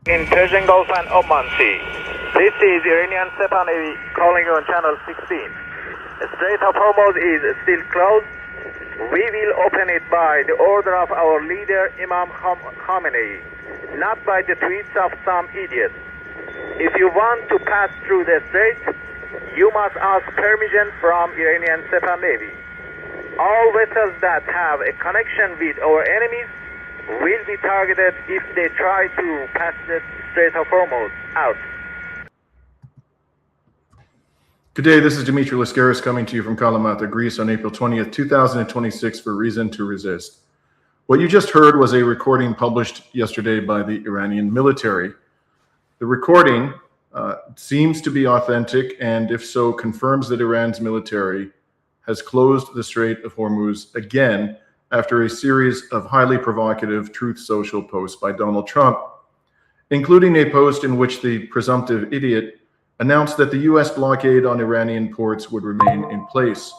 In Persian Gulf and Oman Sea. This is Iranian Sepa Navy calling you on channel 16. The Strait of Hormuz is still closed. We will open it by the order of our leader Imam Khamenei, not by the tweets of some idiots. If you want to pass through the strait, you must ask permission from Iranian Sepa Navy. All vessels that have a connection with our enemies will be targeted if they try to pass the Strait of Hormuz out. Good day, this is Dimitri Lascaris coming to you from Kalamata, Greece on April 20th, 2026 for Reason to Resist. What you just heard was a recording published yesterday by the Iranian military. The recording seems to be authentic, and if so, confirms that Iran's military has closed the Strait of Hormuz again after a series of highly provocative Truth Social posts by Donald Trump, including a post in which the presumptive idiot announced that the U.S. blockade on Iranian ports would remain in place.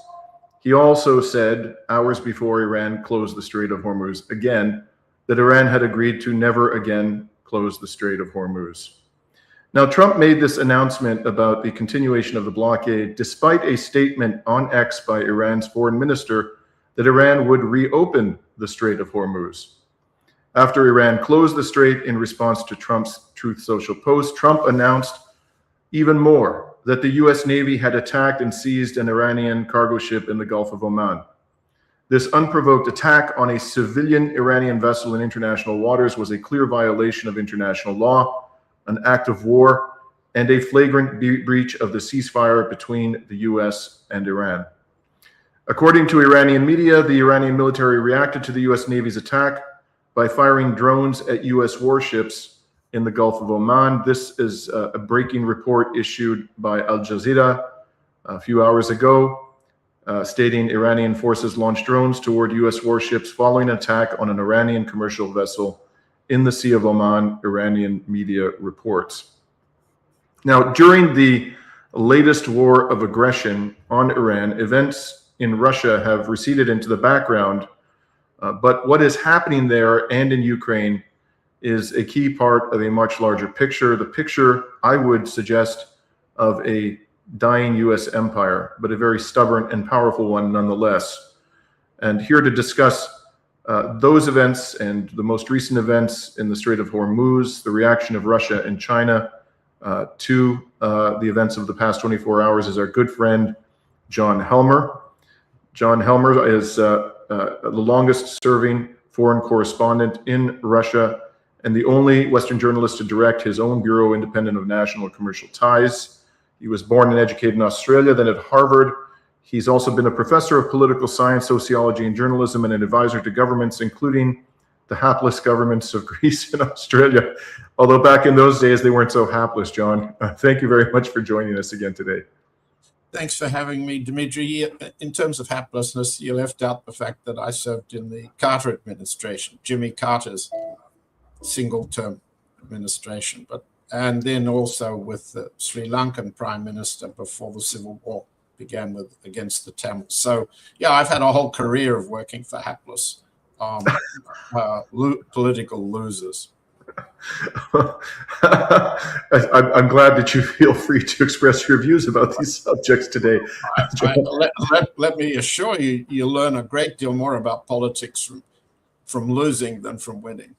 He also said, hours before Iran closed the Strait of Hormuz again, that Iran had agreed to never again close the Strait of Hormuz. Now, Trump made this announcement about the continuation of the blockade despite a statement on X by Iran's foreign minister that Iran would reopen the Strait of Hormuz. After Iran closed the strait in response to Trump's Truth Social post, Trump announced even more, that the U.S. Navy had attacked and seized an Iranian cargo ship in the Gulf of Oman. This unprovoked attack on a civilian Iranian vessel in international waters was a clear violation of international law, an act of war, and a flagrant breach of the ceasefire between the U.S. and Iran. According to Iranian media, the Iranian military reacted to the U.S. Navy's attack by firing drones at U.S. warships in the Gulf of Oman. This is a breaking report issued by Al Jazeera a few hours ago, stating Iranian forces launched drones toward U.S. warships following an attack on an Iranian commercial vessel in the Sea of Oman, Iranian media reports. Now, during the latest war of aggression on Iran, events in Russia have receded into the background, but what is happening there and in Ukraine is a key part of a much larger picture, the picture, I would suggest, of a dying U.S. empire, but a very stubborn and powerful one nonetheless. And here to discuss those events and the most recent events in the Strait of Hormuz, the reaction of Russia and China to the events of the past 24 hours is our good friend, John Helmer. John Helmer is the longest serving foreign correspondent in Russia and the only Western journalist to direct his own bureau independent of national commercial ties. He was born and educated in Australia, then at Harvard. He's also been a professor of political science, sociology, and journalism, and an advisor to governments, including the hapless governments of Greece and Australia. Although back in those days, they weren't so hapless, John. Thank you very much for joining us again today. Thanks for having me, Dimitri. In terms of haplessness, you left out the fact that I served in the Carter administration, Jimmy Carter's single-term administration, and then also with the Sri Lankan Prime Minister before the civil war began against the Tamils. So, yeah, I've had a whole career of working for hapless political losers. I'm glad that you feel free to express your views about these subjects today. Let me assure you, you'll learn a great deal more about politics from losing than from winning.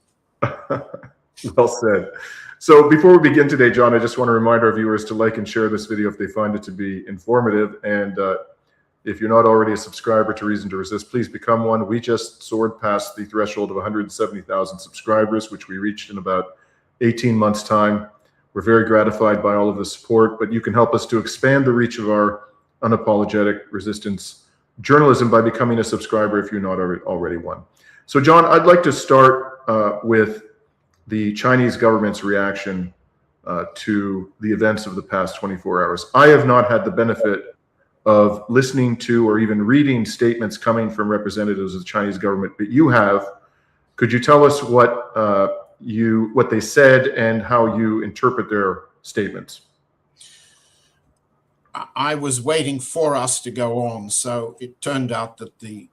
Well said. So before we begin today, John, I just want to remind our viewers to like and share this video if they find it to be informative. And if you're not already a subscriber to Reason to Resist, please become one. We just soared past the threshold of 170,000 subscribers, which we reached in about 18 months' time. We're very gratified by all of the support, but you can help us to expand the reach of our unapologetic resistance journalism by becoming a subscriber if you're not already one. So, John, I'd like to start with the Chinese government's reaction to the events of the past 24 hours. I have not had the benefit of listening to or even reading statements coming from representatives of the Chinese government, but you have. Could you tell us what they said and how you interpret their statements? I was waiting for us to go on, so it turned out that the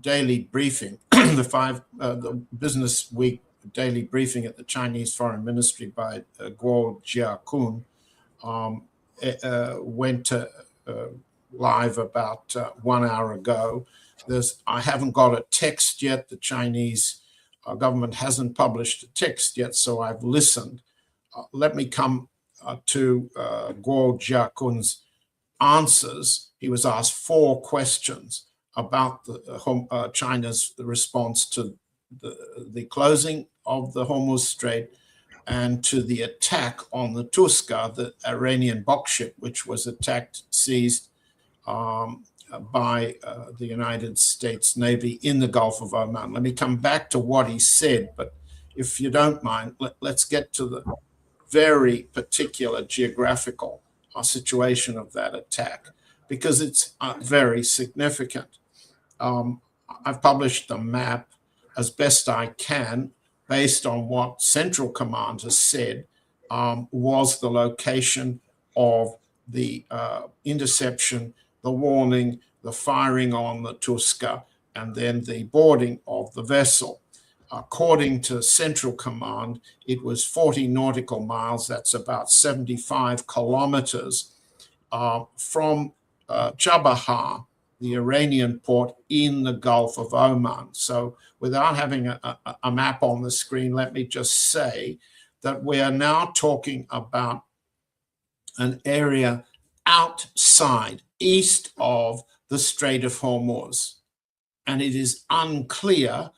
daily briefing, the Business Week daily briefing at the Chinese Foreign Ministry by Guo Jiakun went live about 1 hour ago. I haven't got a text yet. The Chinese government hasn't published a text yet, so I've listened. Let me come to Guo Jiakun's answers. He was asked 4 questions about China's response to the closing of the Hormuz Strait and to the attack on the Tuska, the Iranian box ship, which was attacked, seized by the United States Navy in the Gulf of Oman. Let me come back to what he said, but if you don't mind, let's get to the very particular geographical situation of that attack, because it's very significant. I've published a map as best I can based on what Central Command has said was the location of the interception, the warning, the firing on the Tuska, and then the boarding of the vessel. According to Central Command, it was 40 nautical miles, that's about 75 kilometers, from Chabahar, the Iranian port in the Gulf of Oman. So without having a map on the screen, let me just say that we are now talking about an area outside, east of the Strait of Hormuz. And it is unclear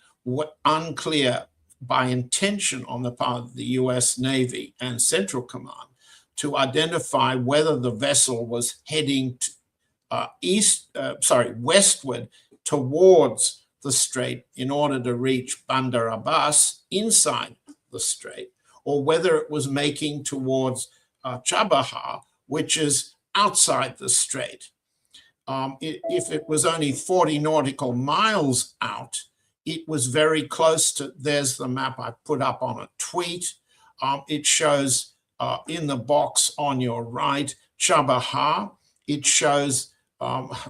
by intention on the part of the US Navy and Central Command to identify whether the vessel was heading westward towards the strait in order to reach Bandar Abbas inside the strait, or whether it was making towards Chabahar, which is outside the strait. If it was only 40 nautical miles out, it was very close to, there's the map I put up on a tweet. It shows in the box on your right, Chabahar. It shows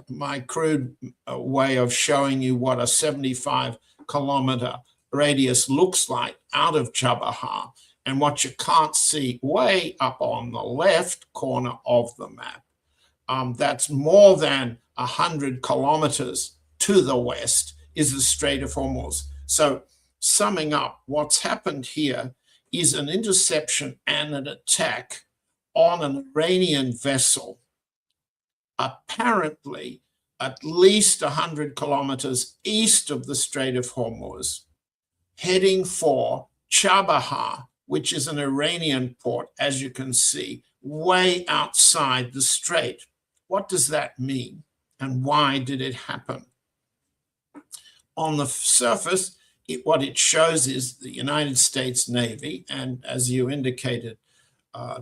my crude way of showing you what a 75-kilometer radius looks like out of Chabahar, and what you can't see way up on the left corner of the map. That's more than 100 kilometers to the west is the Strait of Hormuz. So summing up, what's happened here is an interception and an attack on an Iranian vessel, apparently at least 100 kilometers east of the Strait of Hormuz, heading for Chabahar, which is an Iranian port, as you can see, way outside the strait. What does that mean, and why did it happen? On the surface, what it shows is the United States Navy, and as you indicated,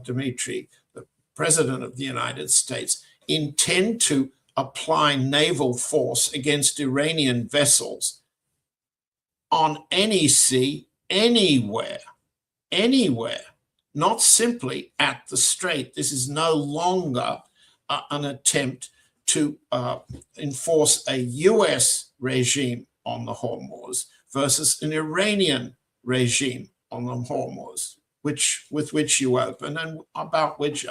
Dimitri, the President of the United States, intend to apply naval force against Iranian vessels on any sea, anywhere, not simply at the strait. This is no longer an attempt to enforce a US regime on the Hormuz versus an Iranian regime on the Hormuz, with which you open, and about which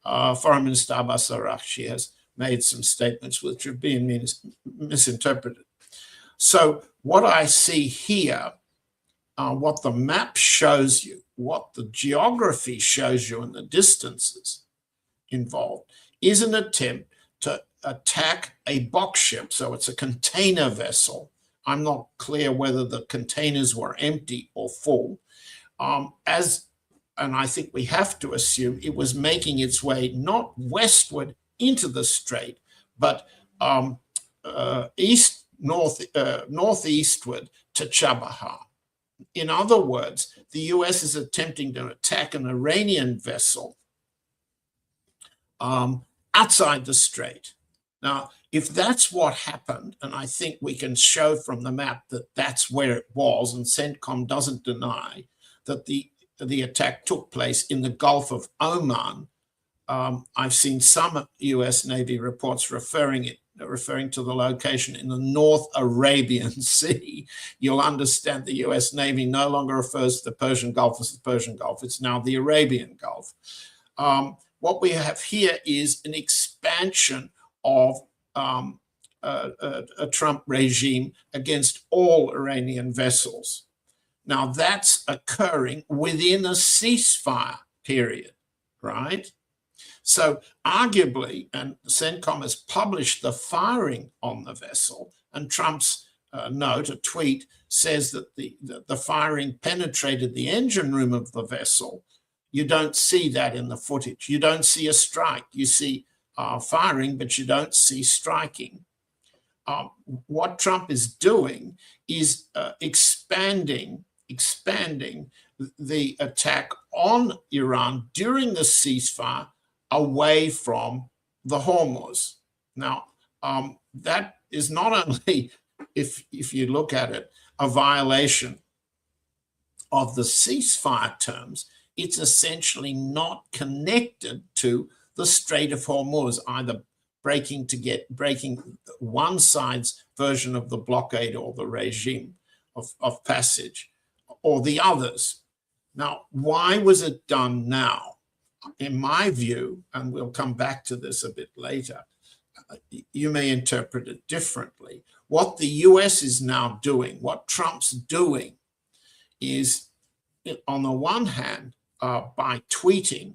Foreign Minister Abbas Araghchi has made some statements which have been misinterpreted. So what I see here, what the map shows you, what the geography shows you and the distances involved, is an attempt to attack a box ship. So it's a container vessel. I'm not clear whether the containers were empty or full. And I think we have to assume it was making its way not westward into the strait, but northeastward to Chabahar. In other words, the US is attempting to attack an Iranian vessel outside the strait. Now, if that's what happened, and I think we can show from the map that that's where it was, and CENTCOM doesn't deny that the attack took place in the Gulf of Oman. I've seen some US Navy reports referring referring to the location in the North Arabian Sea, you'll understand the US Navy no longer refers to the Persian Gulf as the Persian Gulf. It's now the Arabian Gulf. What we have here is an expansion of a Trump regime against all Iranian vessels. Now, that's occurring within a ceasefire period, right? So arguably, and CENTCOM has published the firing on the vessel, and Trump's note, a tweet, says that the firing penetrated the engine room of the vessel. You don't see that in the footage. You don't see a strike. You see firing, but you don't see striking. What Trump is doing is expanding the attack on Iran during the ceasefire away from the Hormuz. Now, that is not only, if you look at it, a violation of the ceasefire terms, it's essentially not connected to the Strait of Hormuz, either breaking one side's version of the blockade or the regime of passage, or the others. Now, why was it done now? In my view, and we'll come back to this a bit later, you may interpret it differently. What the US is now doing, what Trump's doing, is, on the one hand, by tweeting,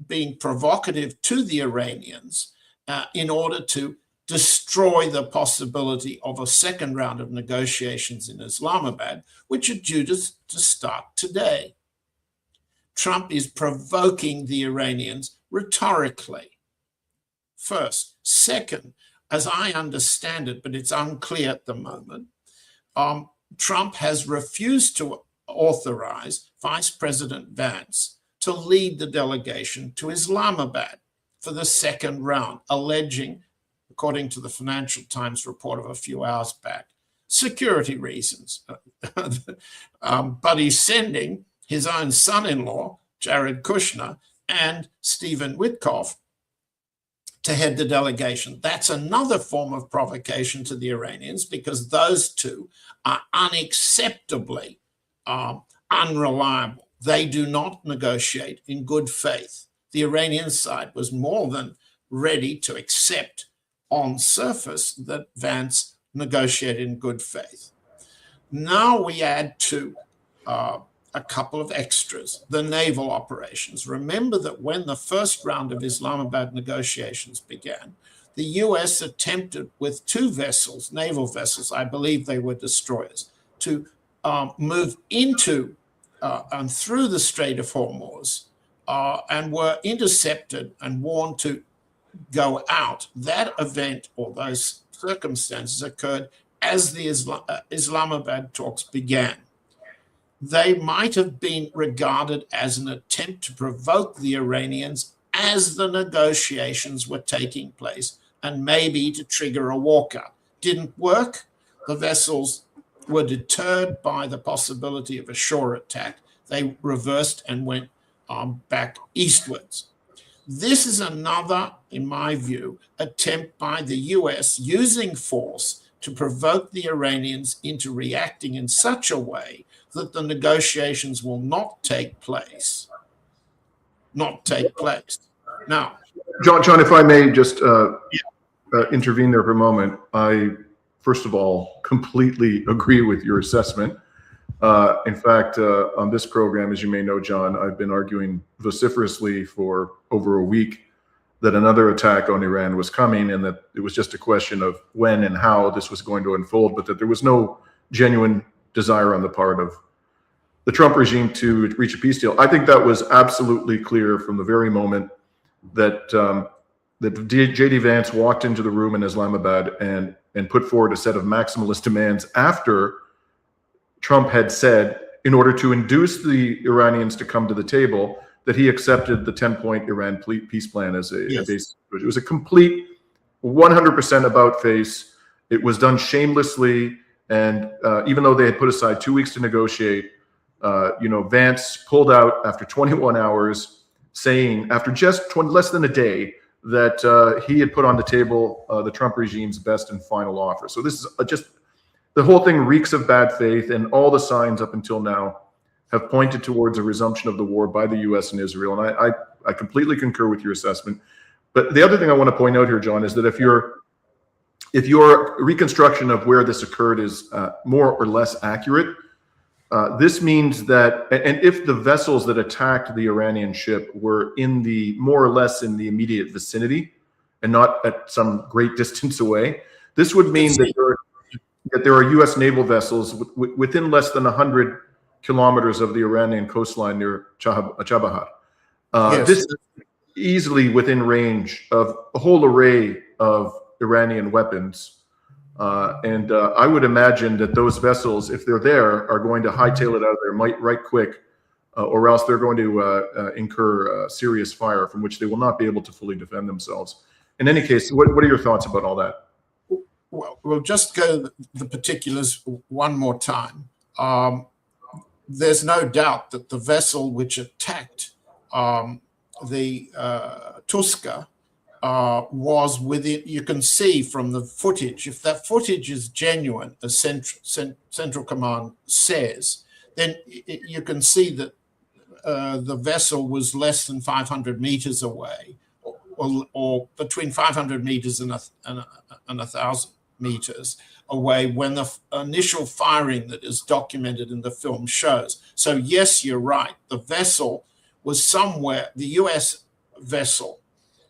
being provocative to the Iranians in order to destroy the possibility of a second round of negotiations in Islamabad, which are due to start today. Trump is provoking the Iranians rhetorically, first. Second, as I understand it, but it's unclear at the moment, Trump has refused to authorize Vice President Vance to lead the delegation to Islamabad for the second round, alleging, according to the Financial Times report of a few hours back, security reasons. But he's sending his own son-in-law, Jared Kushner, and Stephen Witkoff to head the delegation. That's another form of provocation to the Iranians, because those two are unacceptably unreliable. They do not negotiate in good faith. The Iranian side was more than ready to accept on surface that Vance negotiated in good faith. Now we add to a couple of extras, the naval operations. Remember that when the first round of Islamabad negotiations began, the US attempted with two vessels, naval vessels, I believe they were destroyers, to move into and through the Strait of Hormuz and were intercepted and warned to go out. That event, or those circumstances, occurred as the Islamabad talks began. They might have been regarded as an attempt to provoke the Iranians as the negotiations were taking place, and maybe to trigger a walkout. Didn't work. The vessels were deterred by the possibility of a shore attack. They reversed and went back eastwards. This is another, in my view, attempt by the US using force to provoke the Iranians into reacting in such a way that the negotiations will not take place. Now, John, if I may just intervene there for a moment. I, first of all, completely agree with your assessment. In fact, on this program, as you may know, John, I've been arguing vociferously for over a week that another attack on Iran was coming, and that it was just a question of when and how this was going to unfold, but that there was no genuine desire on the part of the Trump regime to reach a peace deal. I think that was absolutely clear from the very moment that that J.D. Vance walked into the room in Islamabad and put forward a set of maximalist demands after Trump had said, in order to induce the Iranians to come to the table, that he accepted the 10-point Iran peace plan as a base. It was a complete 100% about face. It was done shamelessly. And even though they had put aside 2 weeks to negotiate, Vance pulled out after 21 hours, saying, after just less than a day, that he had put on the table the Trump regime's best and final offer. So this is just, the whole thing reeks of bad faith, and all the signs up until now have pointed towards a resumption of the war by the U.S. and Israel. And I completely concur with your assessment. But the other thing I want to point out here, John, is that if your reconstruction of where this occurred is more or less accurate, this means that, and if the vessels that attacked the Iranian ship were in the more or less in the immediate vicinity and not at some great distance away, this would mean that there are U.S. naval vessels within less than 100 kilometers of the Iranian coastline near Chabahar. Yes. This is easily within range of a whole array of Iranian weapons. I would imagine that those vessels, if they're there, are going to hightail it out of there right quick, or else they're going to incur serious fire from which they will not be able to fully defend themselves. In any case, what are your thoughts about all that? Well, we'll just go the particulars one more time. There's no doubt that the vessel which attacked the Tuska was within, you can see from the footage, if that footage is genuine, as Central Command says, then you can see that the vessel was less than 500 meters away, or between 500 meters and 1,000 meters away when the initial firing that is documented in the film shows. So yes, you're right. The vessel was somewhere, the US vessel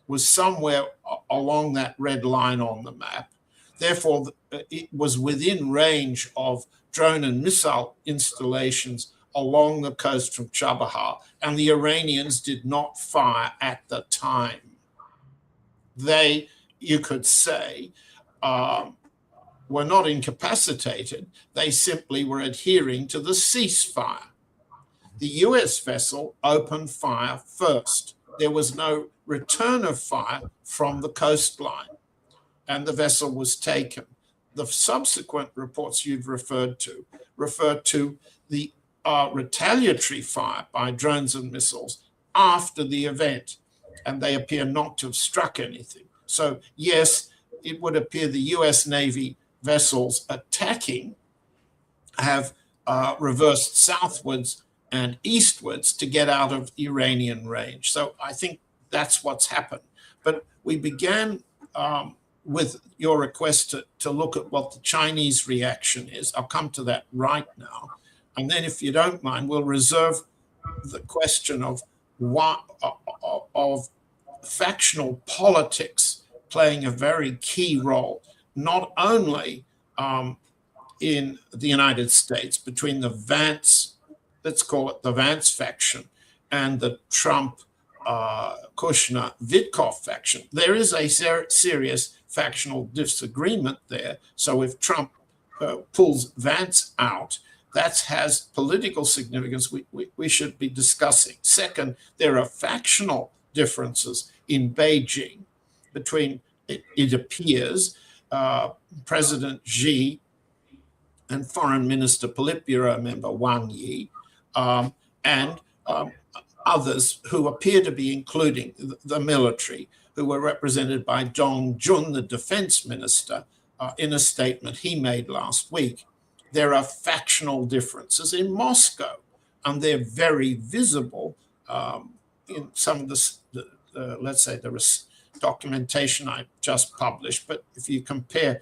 was somewhere along that red line on the map. Therefore, it was within range of drone and missile installations along the coast from Chabahar, and the Iranians did not fire at the time. They, you could say, were not incapacitated. They simply were adhering to the ceasefire. The US vessel opened fire first. There was no return of fire from the coastline, and the vessel was taken. The subsequent reports you've referred to the retaliatory fire by drones and missiles after the event, and they appear not to have struck anything. So yes, it would appear the US Navy vessels attacking have reversed southwards and eastwards to get out of Iranian range. So I think that's what's happened. But we began with your request to look at what the Chinese reaction is. I'll come to that right now. And then if you don't mind, we'll reserve the question of factional politics playing a very key role, not only in the United States between the Vance, let's call it the Vance faction, and the Trump, Kushner, Witkoff faction. There is a serious factional disagreement there. So if Trump pulls Vance out, that has political significance we should be discussing. Second, there are factional differences in Beijing between, it appears, President Xi and Foreign Minister Politburo member Wang Yi, and others who appear to be including the military, who were represented by Dong Jun, the defense minister, in a statement he made last week. There are factional differences in Moscow, and they're very visible in some of the let's say, the documentation I just published. But if you compare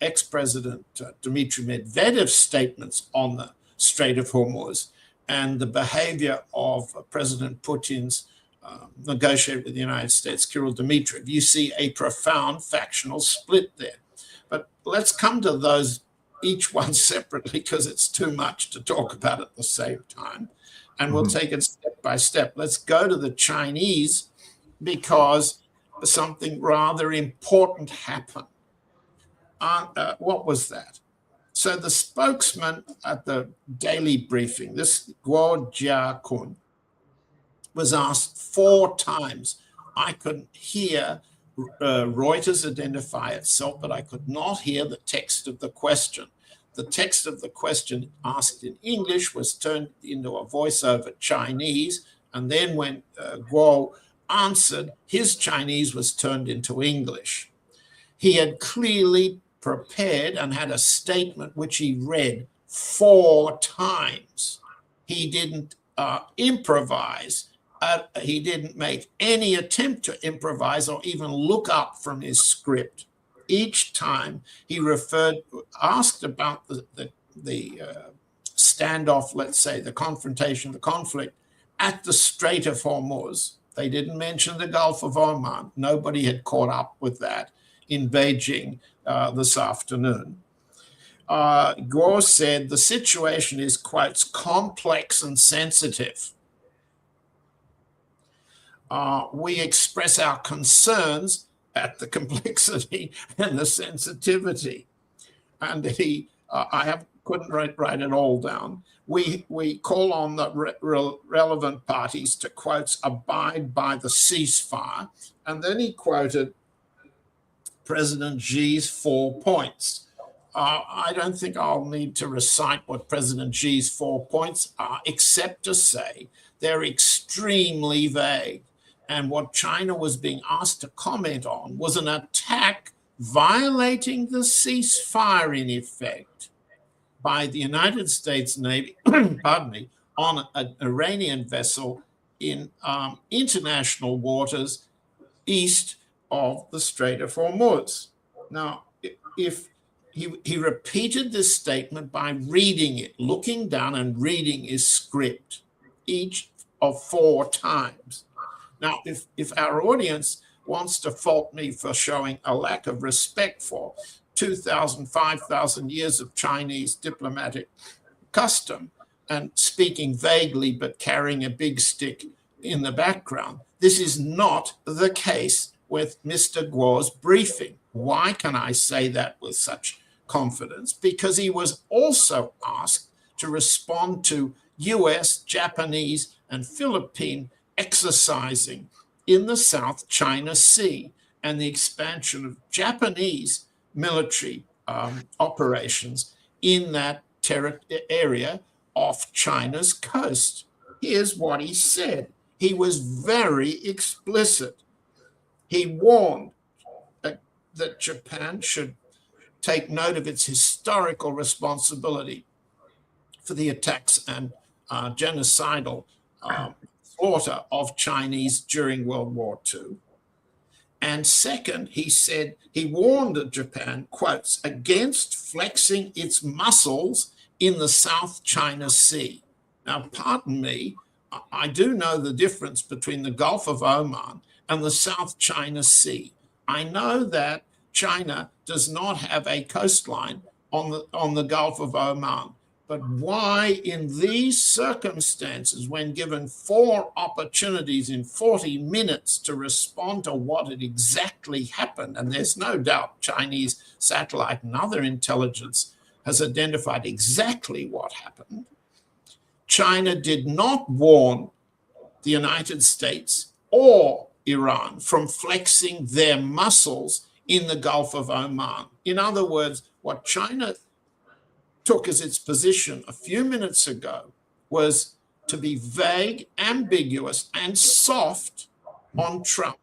ex-President Dmitry Medvedev's statements on the Strait of Hormuz and the behavior of President Putin's negotiator with the United States, Kirill Dmitriev, you see a profound factional split there. But let's come to those, each one separately, because it's too much to talk about at the same time. And we'll take it step by step. Let's go to the Chinese, because something rather important happened. What was that? So the spokesman at the daily briefing, this Guo Jiakun, was asked 4 times. I could hear Reuters identify itself, but I could not hear the text of the question. The text of the question asked in English was turned into a voiceover Chinese, and then when Guo answered, his Chinese was turned into English. He had clearly prepared and had a statement which he read 4 times. He didn't improvise. He didn't make any attempt to improvise or even look up from his script. Each time he asked about the standoff, let's say, the confrontation, the conflict at the Strait of Hormuz. They didn't mention the Gulf of Oman. Nobody had caught up with that in Beijing this afternoon. Guo said the situation is, quotes, complex and sensitive. We express our concerns at the complexity and the sensitivity. And couldn't write it all down. We call on the relevant parties to, quotes, abide by the ceasefire. And then he quoted President Xi's 4 points. I don't think I'll need to recite what President Xi's 4 points are, except to say they're extremely vague. And what China was being asked to comment on was an attack violating the ceasefire, in effect, by the United States Navy, pardon me, on an Iranian vessel in international waters east of the Strait of Hormuz. Now, if he repeated this statement by reading it, looking down and reading his script, each of 4 times. Now, if our audience wants to fault me for showing a lack of respect for 2,000, 5,000 years of Chinese diplomatic custom and speaking vaguely but carrying a big stick in the background, this is not the case with Mr. Guo's briefing. Why can I say that with such confidence? Because he was also asked to respond to US, Japanese, and Philippine exercising in the South China Sea and the expansion of Japanese military operations in that area off China's coast. Here's what he said. He was very explicit. He warned that Japan should take note of its historical responsibility for the attacks and genocidal slaughter of Chinese during World War II. And second, he said, he warned Japan, quotes, against flexing its muscles in the South China Sea. Now, pardon me, I do know the difference between the Gulf of Oman and the South China Sea. I know that China does not have a coastline on the Gulf of Oman. But why, in these circumstances, when given 4 opportunities in 40 minutes to respond to what had exactly happened, and there's no doubt Chinese satellite and other intelligence has identified exactly what happened, China did not warn the United States or Iran from flexing their muscles in the Gulf of Oman. In other words, what China took as its position a few minutes ago was to be vague, ambiguous, and soft on Trump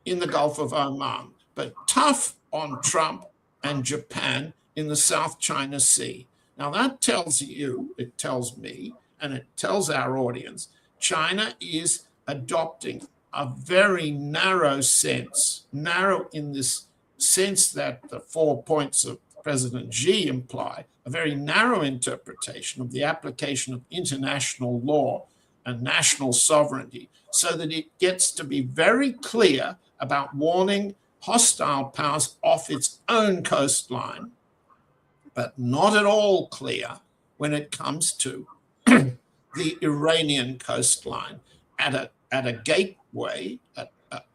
in the Gulf of Oman, but tough on Trump and Japan in the South China Sea. Now that tells you, it tells me, and it tells our audience, China is adopting a very narrow sense, narrow in this sense that the 4 points of President Xi imply, a very narrow interpretation of the application of international law and national sovereignty, so that it gets to be very clear about warning hostile powers off its own coastline, but not at all clear when it comes to the Iranian coastline at a gateway,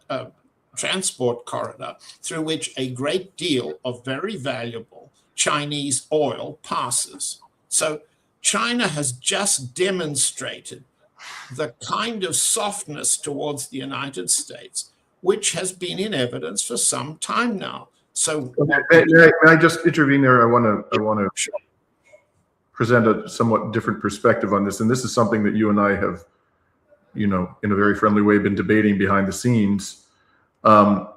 a transport corridor through which a great deal of very valuable Chinese oil passes. So China has just demonstrated the kind of softness towards the United States, which has been in evidence for some time now. So may I just intervene there? I want to present a somewhat different perspective on this, and this is something that you and I have in a very friendly way, been debating behind the scenes. From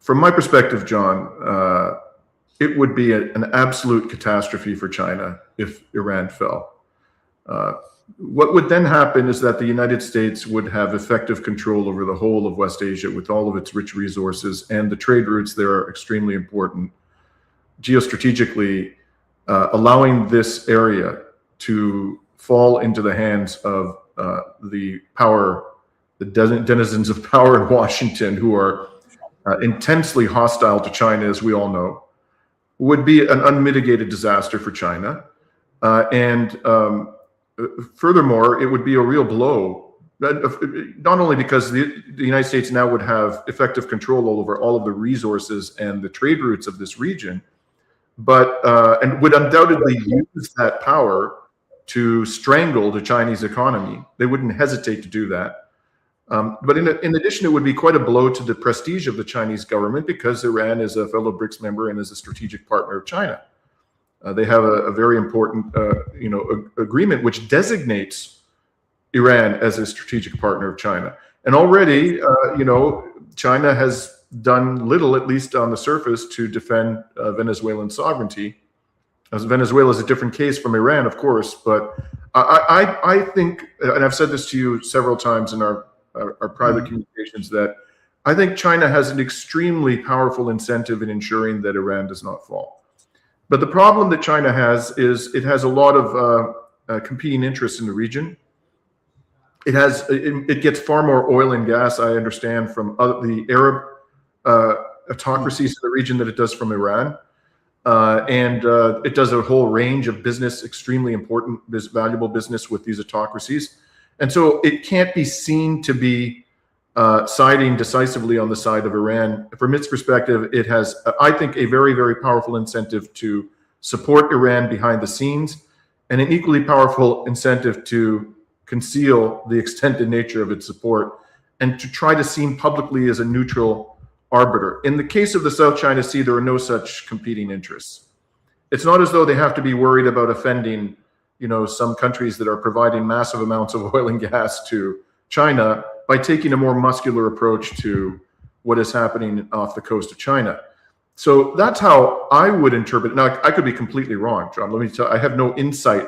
my perspective, John, it would be an absolute catastrophe for China if Iran fell. What would then happen is that the United States would have effective control over the whole of West Asia with all of its rich resources, and the trade routes there are extremely important. Geostrategically, allowing this area to fall into the hands of the denizens of power in Washington, who are intensely hostile to China, as we all know, would be an unmitigated disaster for China. Furthermore, it would be a real blow, not only because the United States now would have effective control over all of the resources and the trade routes of this region, but and would undoubtedly use that power to strangle the Chinese economy. They wouldn't hesitate to do that. But in addition, it would be quite a blow to the prestige of the Chinese government, because Iran is a fellow BRICS member and is a strategic partner of China. They have a very important, agreement which designates Iran as a strategic partner of China. And already, China has done little, at least on the surface, to defend Venezuelan sovereignty. As Venezuela is a different case from Iran, of course, but I think, and I've said this to you several times in our private communications, that I think China has an extremely powerful incentive in ensuring that Iran does not fall. But the problem that China has is it has a lot of competing interests in the region. It gets far more oil and gas, I understand, from the Arab autocracies in the region than it does from Iran. And it does a whole range of business, extremely important, valuable business with these autocracies. And so it can't be seen to be siding decisively on the side of Iran. From its perspective, it has, I think, a very, very powerful incentive to support Iran behind the scenes, and an equally powerful incentive to conceal the extended nature of its support and to try to seem publicly as a neutral arbiter. In the case of the South China Sea, there are no such competing interests. It's not as though they have to be worried about offending, some countries that are providing massive amounts of oil and gas to China by taking a more muscular approach to what is happening off the coast of China. So that's how I would interpret it. Now, I could be completely wrong, John. Let me tell you, I have no insight.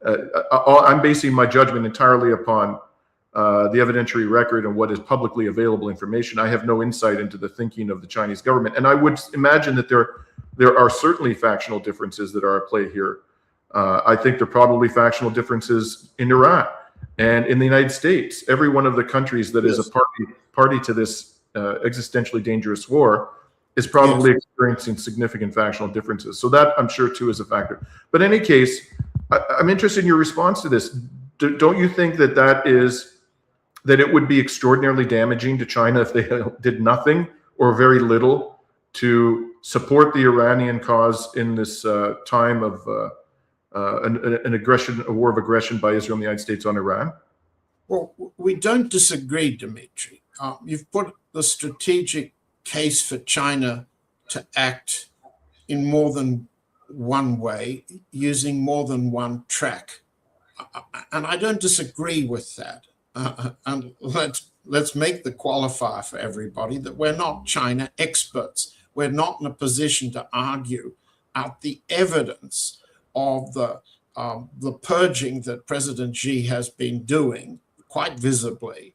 I'm basing my judgment entirely upon the evidentiary record and what is publicly available information. I have no insight into the thinking of the Chinese government. And I would imagine that there are certainly factional differences that are at play here. I think there are probably factional differences in Iran and in the United States. Every one of the countries that is a party to this existentially dangerous war is probably experiencing significant factional differences. So that, I'm sure, too, is a factor. But in any case, I'm interested in your response to this. Don't you think that it would be extraordinarily damaging to China if they did nothing or very little to support the Iranian cause in this time of a war of aggression by Israel and the United States on Iran? Well, we don't disagree, Dimitri. You've put the strategic case for China to act in more than one way, using more than one track. And I don't disagree with that. And let's make the qualifier for everybody that we're not China experts. We're not in a position to argue out the evidence of the purging that President Xi has been doing quite visibly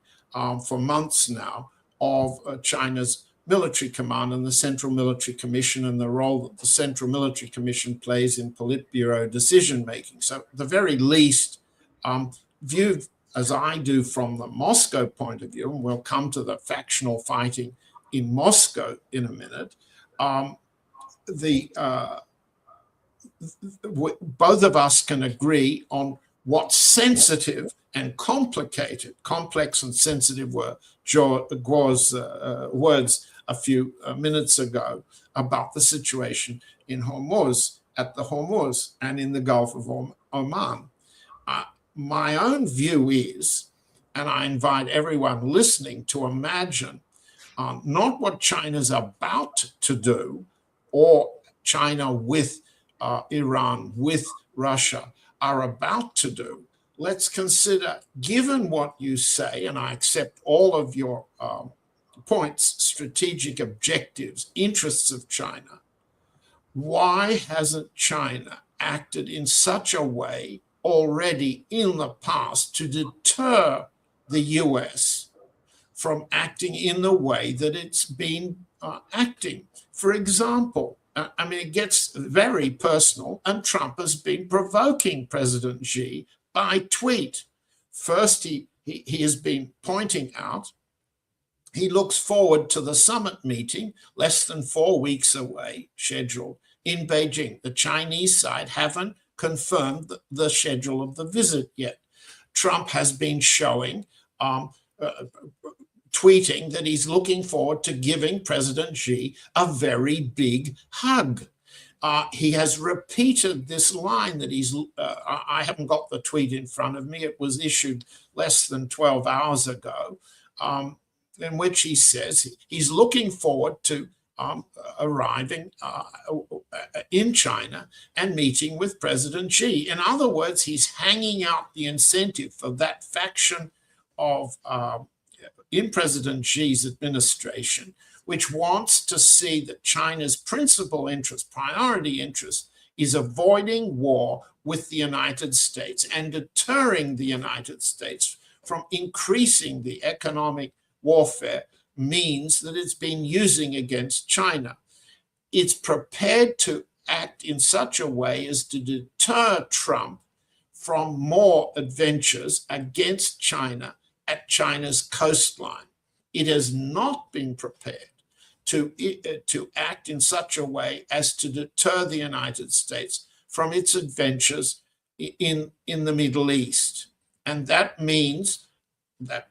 for months now of China's military command and the Central Military Commission and the role that the Central Military Commission plays in Politburo decision-making. So at the very least, viewed as I do from the Moscow point of view, and we'll come to the factional fighting in Moscow in a minute, both of us can agree on what's sensitive and complicated. Complex and sensitive were Guo's words a few minutes ago about the situation in Hormuz, at the Hormuz and in the Gulf of Oman. My own view is, and I invite everyone listening to imagine not what China's about to do, or China with Iran, with Russia, are about to do, let's consider, given what you say, and I accept all of your points, strategic objectives, interests of China, why hasn't China acted in such a way already in the past to deter the US from acting in the way that it's been acting? For example, I mean, it gets very personal, and Trump has been provoking President Xi by tweet. First, he has been pointing out he looks forward to the summit meeting less than 4 weeks away, scheduled in Beijing. The Chinese side haven't confirmed the schedule of the visit yet. Trump has been showing, tweeting that he's looking forward to giving President Xi a very big hug. He has repeated this line that I haven't got the tweet in front of me, it was issued less than 12 hours ago, in which he says he's looking forward to arriving in China and meeting with President Xi. In other words, he's hanging out the incentive for that faction of in President Xi's administration, which wants to see that China's principal interest, priority interest, is avoiding war with the United States and deterring the United States from increasing the economic warfare means that it's been using against China. It's prepared to act in such a way as to deter Trump from more adventures against China at China's coastline. It has not been prepared to act in such a way as to deter the United States from its adventures in the Middle East. And that means that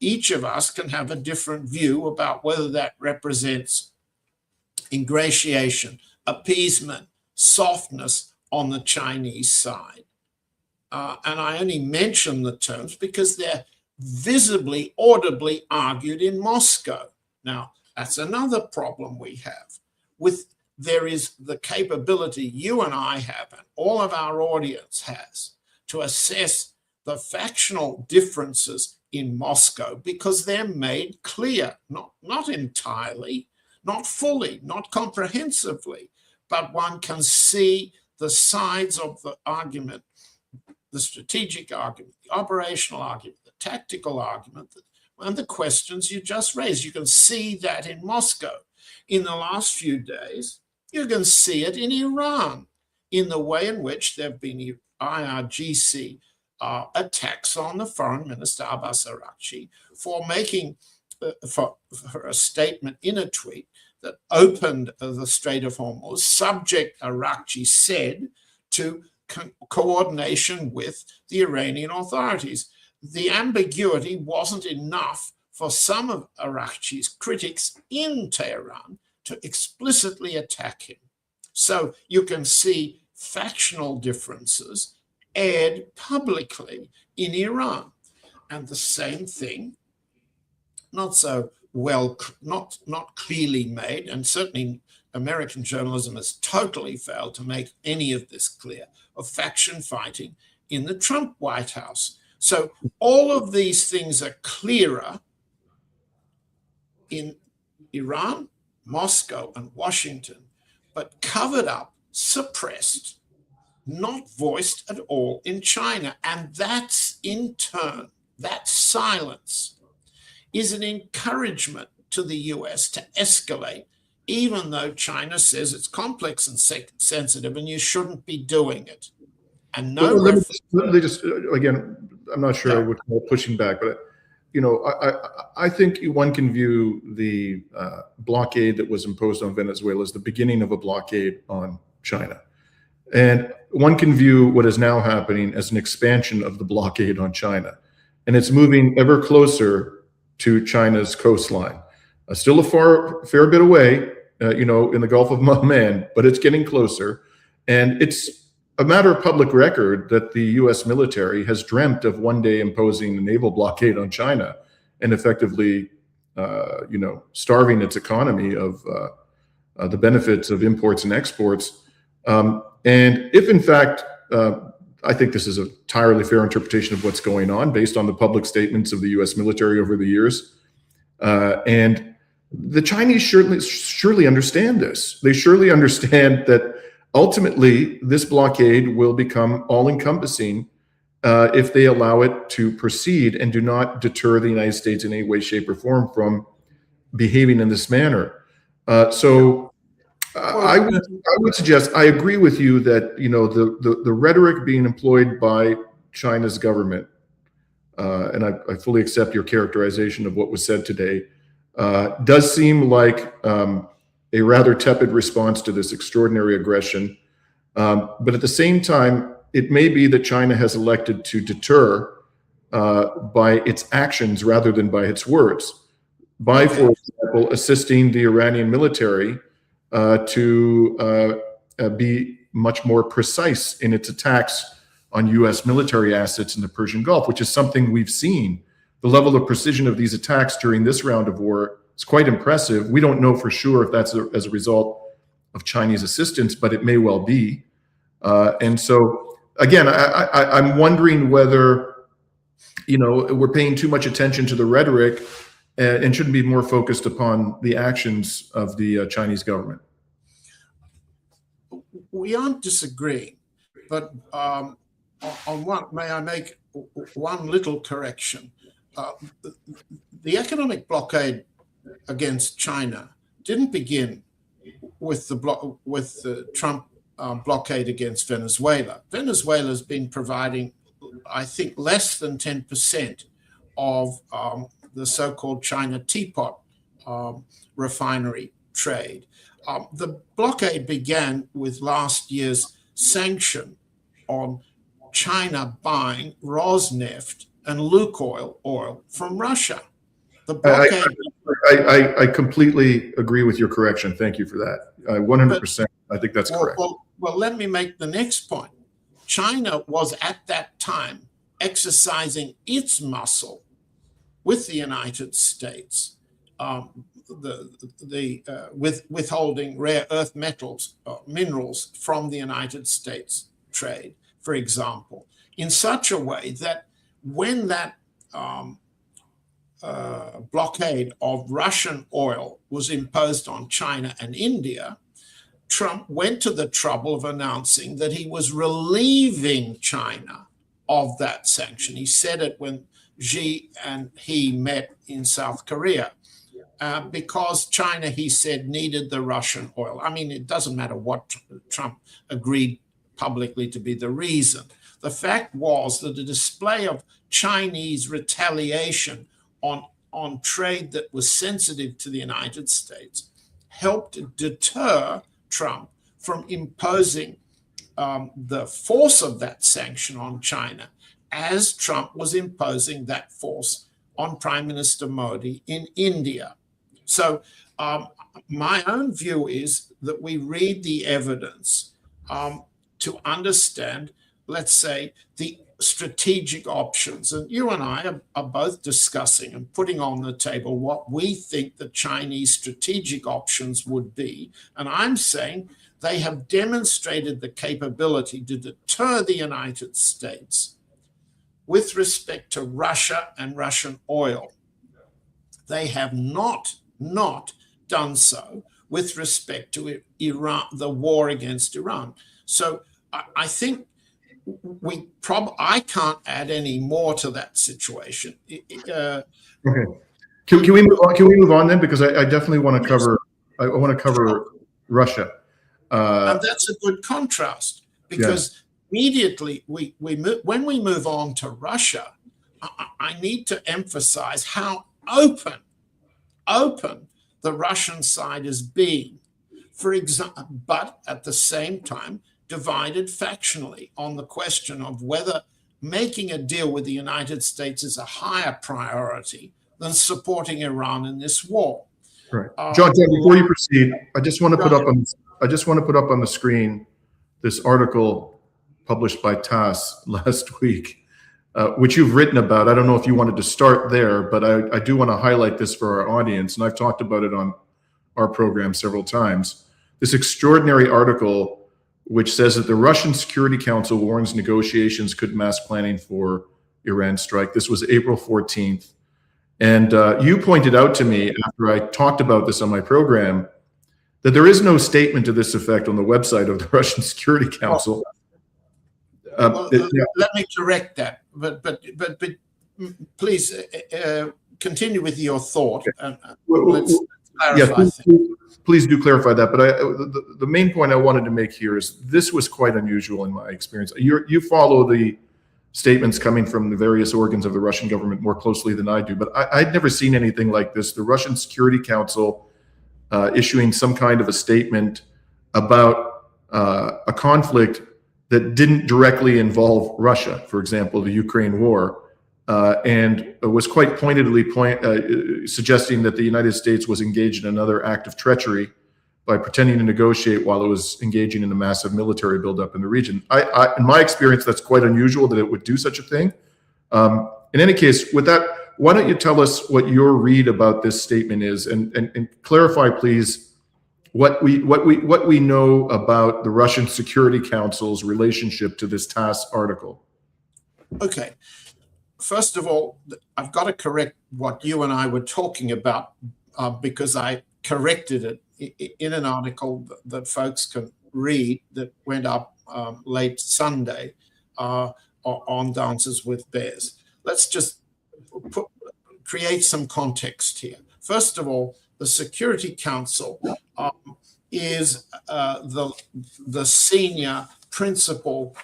each of us can have a different view about whether that represents ingratiation, appeasement, softness on the Chinese side. And I only mention the terms because they're visibly, audibly argued in Moscow. Now, that's another problem we have. There is the capability you and I have, and all of our audience has, to assess the factional differences in Moscow because they're made clear, not entirely, not fully, not comprehensively, but one can see the sides of the argument, the strategic argument, the operational argument, the tactical argument, and the questions you just raised. You can see that in Moscow. In the last few days, you can see it in Iran, in the way in which there have been IRGC attacks on the foreign minister Abbas Araghchi for making for a statement in a tweet that opened the Strait of Hormuz, subject, Araghchi said, to coordination with the Iranian authorities. The ambiguity wasn't enough for some of Araghchi's critics in Tehran to explicitly attack him. So you can see factional differences aired publicly in Iran. And the same thing, not so well, not clearly made, and certainly American journalism has totally failed to make any of this clear, of faction fighting in the Trump White House. So all of these things are clearer in Iran, Moscow, and Washington, but covered up, suppressed, not voiced at all in China. And that's in turn, that silence is an encouragement to the US to escalate, even though China says it's complex and sensitive and you shouldn't be doing it. And no let me just again, I'm not sure I would call pushing back, but I think one can view the blockade that was imposed on Venezuela as the beginning of a blockade on China. And one can view what is now happening as an expansion of the blockade on China. And it's moving ever closer to China's coastline. Still a fair bit away, in the Gulf of Oman, but it's getting closer. And it's a matter of public record that the US military has dreamt of one day imposing a naval blockade on China and effectively, starving its economy of the benefits of imports and exports. And if in fact, I think this is entirely fair interpretation of what's going on based on the public statements of the U.S. military over the years. And the Chinese surely understand this. They surely understand that ultimately this blockade will become all-encompassing if they allow it to proceed and do not deter the United States in any way, shape, or form from behaving in this manner. I would suggest, I agree with you that the rhetoric being employed by China's government, and I fully accept your characterization of what was said today, does seem like a rather tepid response to this extraordinary aggression. But at the same time, it may be that China has elected to deter by its actions rather than by its words, by, for example, assisting the Iranian military to be much more precise in its attacks on U.S. military assets in the Persian Gulf, which is something we've seen. The level of precision of these attacks during this round of war is quite impressive. We don't know for sure if that's as a result of Chinese assistance, but it may well be. And so, again, I'm wondering whether, we're paying too much attention to the rhetoric and shouldn't be more focused upon the actions of the Chinese government. We aren't disagreeing, but on one, may I make one little correction? The economic blockade against China didn't begin with the Trump blockade against Venezuela. Venezuela's been providing, I think, less than 10% of the so-called China teapot refinery trade. The blockade began with last year's sanction on China buying Rosneft and Lukoil oil from Russia. The blockade. I completely agree with your correction. Thank you for that. 100%. I think that's correct. Well, let me make the next point. China was at that time exercising its muscle with the United States, with withholding rare earth minerals from the United States trade, for example, in such a way that when that blockade of Russian oil was imposed on China and India, Trump went to the trouble of announcing that he was relieving China of that sanction. He said it when Xi and he met in South Korea, because China, he said, needed the Russian oil. I mean, it doesn't matter what Trump agreed publicly to be the reason. The fact was that a display of Chinese retaliation on trade that was sensitive to the United States helped deter Trump from imposing the force of that sanction on China, as Trump was imposing that force on Prime Minister Modi in India. So my own view is that we read the evidence to understand, let's say, the strategic options. And you and I are both discussing and putting on the table what we think the Chinese strategic options would be. And I'm saying they have demonstrated the capability to deter the United States with respect to Russia and Russian oil. They have not done so with respect to Iran, the war against Iran. So I think I can't add any more to that situation. Okay. Can we move on? Can we move on then? Because I definitely want to cover. I want to cover Russia. And that's a good contrast, because immediately when we move on to Russia, I need to emphasize how open the Russian side is being. For example, but at the same time, divided factionally on the question of whether making a deal with the United States is a higher priority than supporting Iran in this war. Right, John. Before you proceed, I just want to put up on the screen this article published by TASS last week, which you've written about. I don't know if you wanted to start there, but I do want to highlight this for our audience, and I've talked about it on our program several times. This extraordinary article which says that the Russian Security Council warns negotiations could mask planning for Iran strike. This was April 14th. And you pointed out to me after I talked about this on my program that there is no statement to this effect on the website of the Russian Security Council. Let me correct that, but please continue with your thought. Let's clarify things. Please do clarify that. But the main point I wanted to make here is this was quite unusual in my experience. You follow the statements coming from the various organs of the Russian government more closely than I do, but I'd never seen anything like this. The Russian Security Council issuing some kind of a statement about a conflict that didn't directly involve Russia, for example, the Ukraine war, and was quite pointedly suggesting that the United States was engaged in another act of treachery by pretending to negotiate while it was engaging in a massive military buildup in the region. In my experience, that's quite unusual that it would do such a thing. In any case, with that, why don't you tell us what your read about this statement is, and clarify, please, what we know about the Russian Security Council's relationship to this TASS article. Okay. First of all, I've got to correct what you and I were talking about because I corrected it in an article that folks can read that went up late Sunday on Dances with Bears. Let's just create some context here. First of all, the Security Council is the senior principal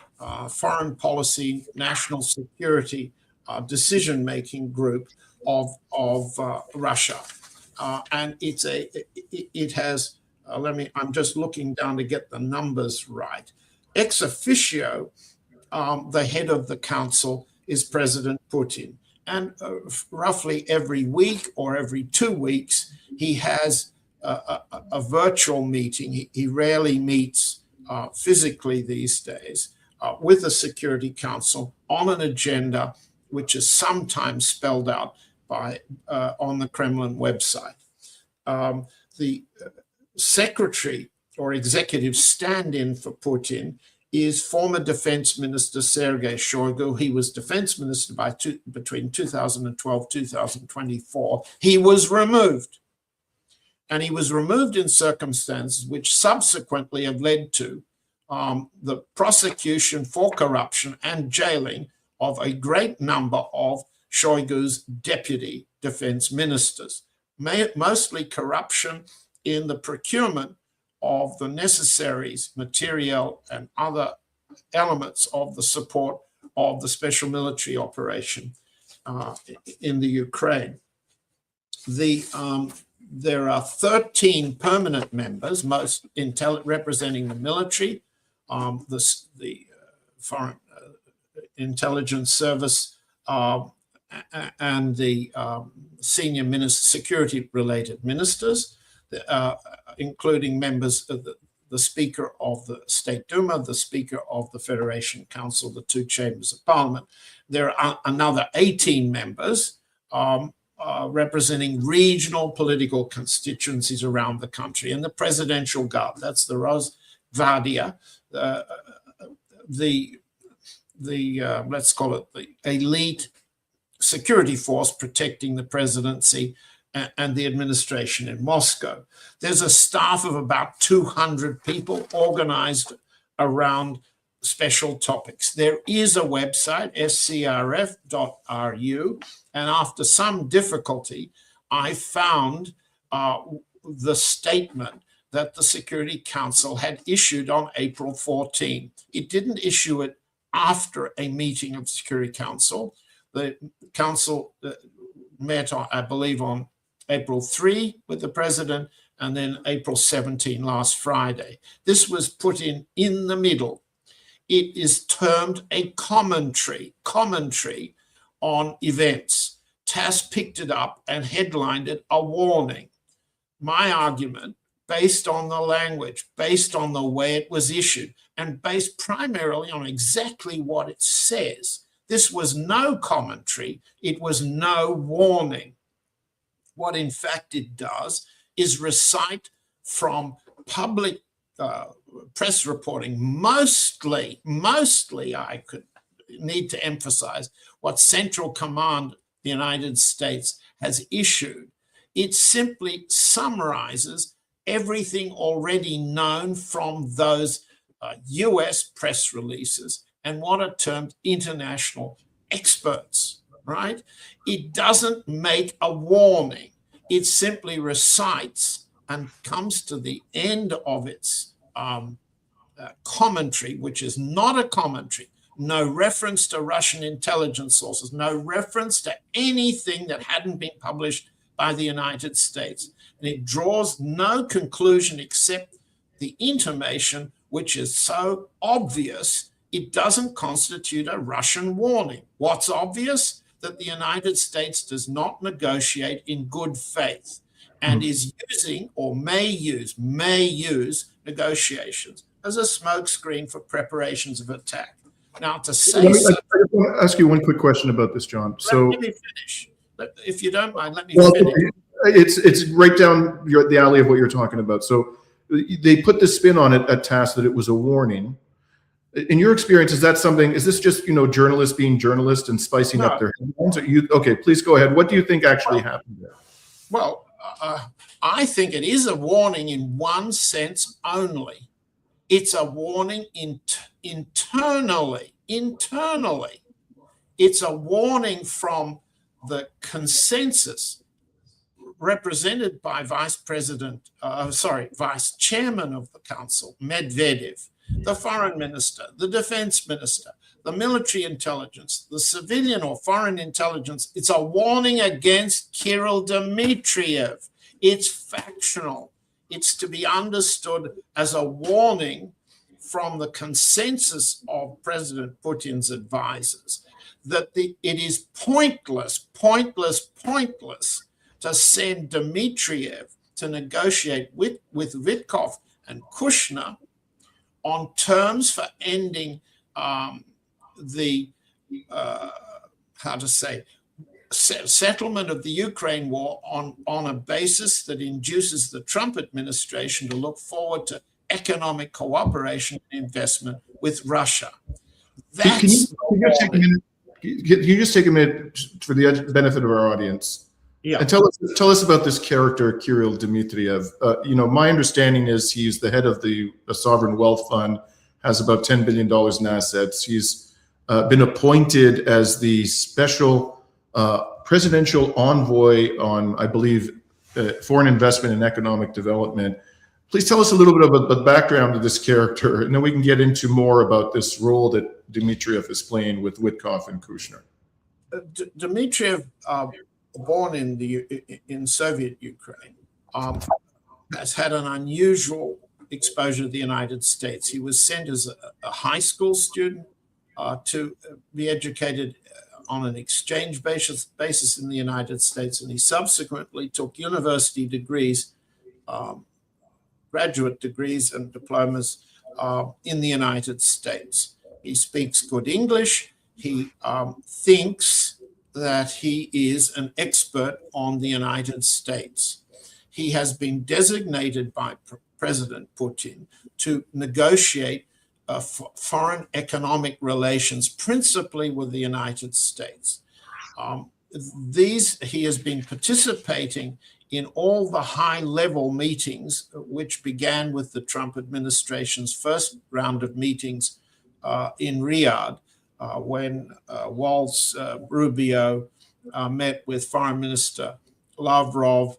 foreign policy, national security decision-making group of Russia. And it has, I'm just looking down to get the numbers right. Ex officio, the head of the council is President Putin. And roughly every week or every 2 weeks, he has a virtual meeting. He rarely meets physically these days with the Security Council on an agenda which is sometimes spelled out on the Kremlin website. The secretary or executive stand-in for Putin is former Defense Minister Sergei Shoigu. He was Defense Minister between 2012 and 2024. He was removed. And he was removed in circumstances which subsequently have led to the prosecution for corruption and jailing of a great number of Shoigu's deputy defense ministers, mostly corruption in the procurement of the necessaries, material, and other elements of the support of the special military operation in the Ukraine. There are 13 permanent members, most representing the military, the foreign intelligence service, and the senior security-related ministers, including members of the Speaker of the State Duma, the Speaker of the Federation Council, the two chambers of Parliament. There are another 18 members representing regional political constituencies around the country, and the Presidential Guard, that's the Rosgvardia, let's call it the elite security force protecting the presidency and the administration in Moscow. There's a staff of about 200 people organized around special topics. There is a website, scrf.ru, and after some difficulty, I found the statement that the Security Council had issued on April 14. It didn't issue it after a meeting of the Security Council. The council met, I believe, on April 3 with the president, and then April 17 last Friday. This was put in the middle. It is termed a commentary on events. TASS picked it up and headlined it a warning. My argument, based on the language, based on the way it was issued, and based primarily on exactly what it says, this was no commentary, it was no warning. What in fact it does is recite from public press reporting, mostly I could need to emphasize what Central Command the United States has issued. It simply summarizes everything already known from those US press releases and what are termed international experts, right? It doesn't make a warning. It simply recites and comes to the end of its commentary, which is not a commentary, no reference to Russian intelligence sources, no reference to anything that hadn't been published by the United States. And it draws no conclusion except the intimation, which is so obvious, it doesn't constitute a Russian warning. What's obvious? That the United States does not negotiate in good faith and is using or may use negotiations as a smokescreen for preparations of attack. Now, to say I just want to ask you one quick question about this, John. So let me finish. If you don't mind, let me finish. It's right down the alley of what you're talking about. So they put the spin on it at TASS that it was a warning. In your experience, is this just, journalists being journalists and spicing up their headlines? Okay, please go ahead. What do you think actually happened there? Well, I think it is a warning in one sense only. It's a warning internally. It's a warning from the consensus represented by Vice Chairman of the Council, Medvedev, the Foreign Minister, the Defense Minister, the military intelligence, the civilian or foreign intelligence. It's a warning against Kirill Dmitriev. It's factional. It's to be understood as a warning from the consensus of President Putin's advisors that it is pointless to send Dmitriev to negotiate with Witkoff and Kushner on terms for ending the settlement of the Ukraine war on a basis that induces the Trump administration to look forward to economic cooperation and investment with Russia. Can you just take a minute for the benefit of our audience? Yeah. And tell us about this character, Kirill Dmitriev. My understanding is he's the head of the sovereign wealth fund, has about $10 billion in assets. He's been appointed as the special presidential envoy on, I believe, foreign investment and economic development. Please tell us a little bit about the background of this character, and then we can get into more about this role that Dmitriev is playing with Witkoff and Kushner. Dmitriev, born in Soviet Ukraine, has had an unusual exposure to the United States. He was sent as a high school student to be educated on an exchange basis in the United States, and he subsequently took university degrees, graduate degrees and diplomas in the United States. He speaks good English. He thinks that he is an expert on the United States. He has been designated by President Putin to negotiate foreign economic relations, principally with the United States. He has been participating in all the high-level meetings, which began with the Trump administration's first round of meetings in Riyadh, when Waltz, Rubio met with Foreign Minister Lavrov,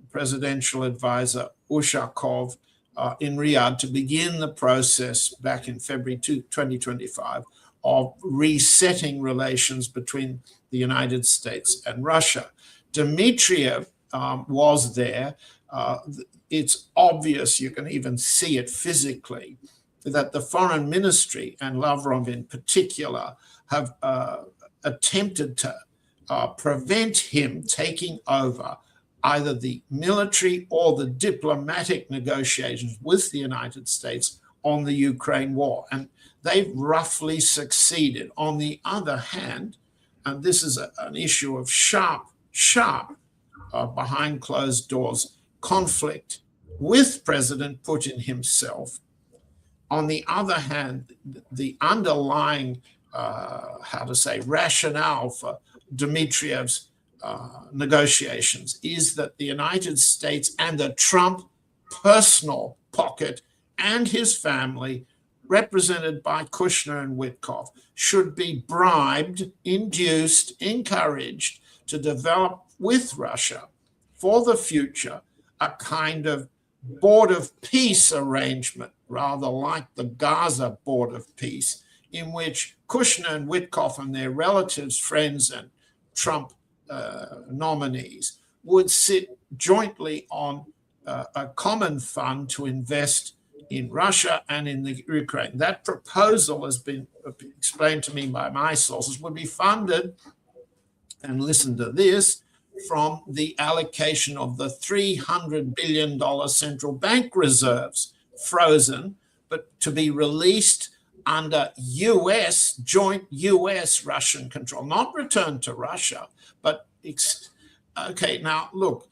presidential advisor Ushakov in Riyadh to begin the process back in February 2025 of resetting relations between the United States and Russia. Dmitriev was there. It's obvious, you can even see it physically, that the foreign ministry and Lavrov in particular have attempted to prevent him taking over either the military or the diplomatic negotiations with the United States on the Ukraine war. And they've roughly succeeded. On the other hand, and this is an issue of sharp behind closed doors conflict with President Putin himself. On the other hand, the underlying, rationale for Dmitriev's negotiations is that the United States and the Trump personal pocket and his family, represented by Kushner and Witkoff, should be bribed, induced, encouraged to develop with Russia for the future a kind of board of peace arrangement, rather like the Gaza board of peace, in which Kushner and Witkoff and their relatives, friends, and Trump nominees would sit jointly on a common fund to invest in Russia and in the Ukraine. That proposal has been explained to me by my sources, would be funded, and listen to this, from the allocation of the $300 billion central bank reserves, frozen, but to be released under joint US-Russian control, not returned to Russia, but okay. Now look,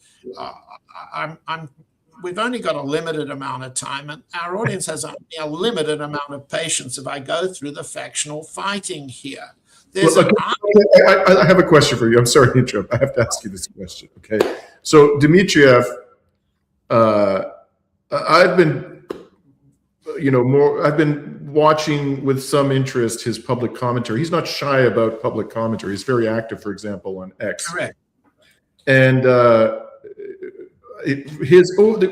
we've only got a limited amount of time, and our audience has only a limited amount of patience if I go through the factional fighting here. I have a question for you. I'm sorry to interrupt. I have to ask you this question. Okay. So Dmitriev, I've been watching with some interest his public commentary. He's not shy about public commentary. He's very active, for example, on X. Correct. And the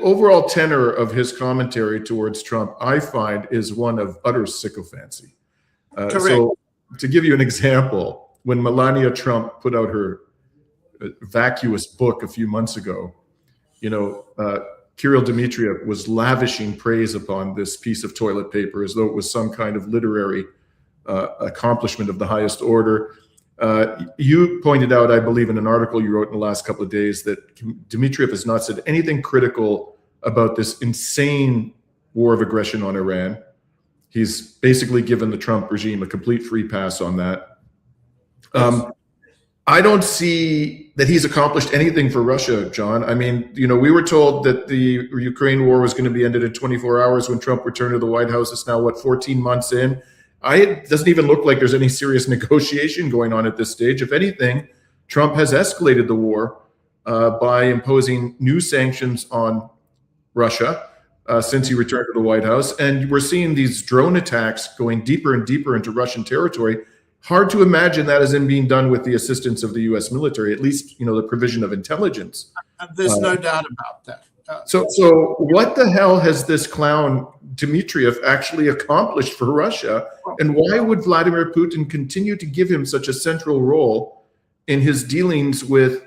overall tenor of his commentary towards Trump, I find, is one of utter sycophancy. Correct. So, to give you an example, when Melania Trump put out her vacuous book a few months ago, Kirill Dmitriev was lavishing praise upon this piece of toilet paper as though it was some kind of literary accomplishment of the highest order. You pointed out, I believe, in an article you wrote in the last couple of days that Dmitriev has not said anything critical about this insane war of aggression on Iran. He's basically given the Trump regime a complete free pass on that. I don't see that he's accomplished anything for Russia, John. I mean, we were told that the Ukraine war was going to be ended in 24 hours when Trump returned to the White House. It's now, 14 months in? It doesn't even look like there's any serious negotiation going on at this stage. If anything, Trump has escalated the war by imposing new sanctions on Russia since he returned to the White House. And we're seeing these drone attacks going deeper and deeper into Russian territory. Hard to imagine that isn't being done with the assistance of the U.S. military, at least, the provision of intelligence. There's no doubt about that. So what the hell has this clown Dmitriev actually accomplished for Russia? And why would Vladimir Putin continue to give him such a central role in his dealings with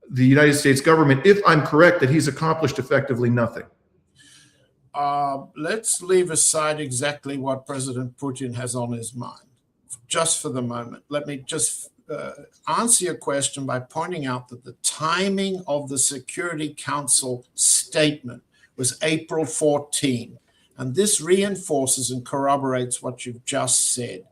the United States government, if I'm correct that he's accomplished effectively nothing? Let's leave aside exactly what President Putin has on his mind, just for the moment. Let me just answer your question by pointing out that the timing of the Security Council statement was April 14, and this reinforces and corroborates what you've just said.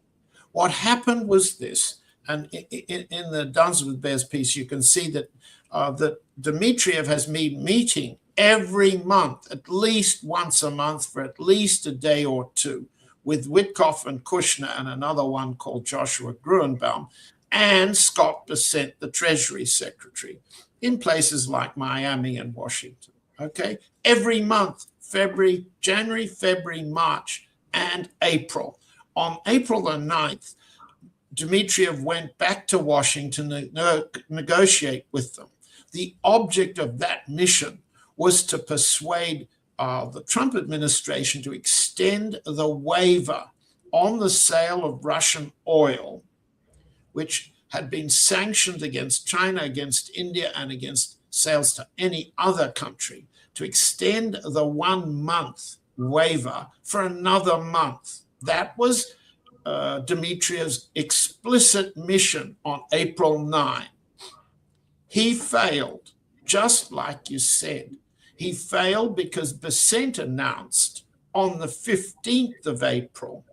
What happened was this, and in the Dances with Bears piece, you can see that that Dmitriev has been meeting every month, at least once a month for at least a day or two, with Witkoff and Kushner and another one called Joshua Gruenbaum, and Scott Bessent, the Treasury Secretary, in places like Miami and Washington. Okay, every month, January, February, March, and April. On April the 9th, Dmitriev went back to Washington to negotiate with them. The object of that mission was to persuade the Trump administration to extend the waiver on the sale of Russian oil, which had been sanctioned against China, against India, and against sales to any other country, to extend the 1 month waiver for another month. That was Dmitriev's explicit mission on April 9. He failed, just like you said. He failed because Bessent announced on the 15th of April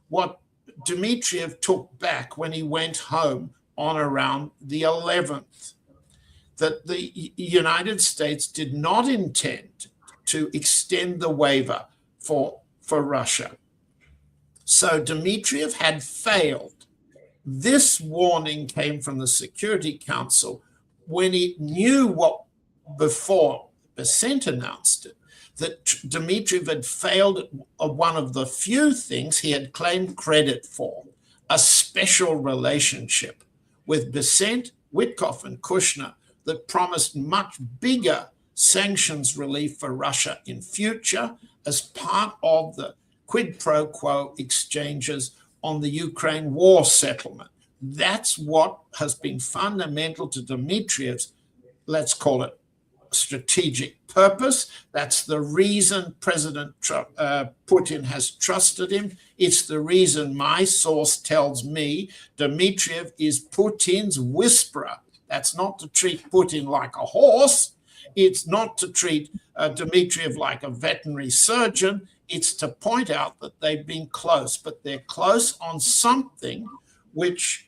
what Dmitriev took back when he went home on around the 11th, that the United States did not intend to extend the waiver for Russia. So Dmitriev had failed. This warning came from the Security Council when it knew what before Bessent announced it, that Dmitriev had failed at one of the few things he had claimed credit for, a special relationship with Bessent, Witkoff, and Kushner that promised much bigger sanctions relief for Russia in future as part of the quid pro quo exchanges on the Ukraine war settlement. That's what has been fundamental to Dmitriev's, let's call it, strategic purpose. That's the reason President Putin has trusted him. It's the reason my source tells me Dmitriev is Putin's whisperer. That's not to treat Putin like a horse. It's not to treat Dmitriev like a veterinary surgeon. It's to point out that they've been close, but they're close on something which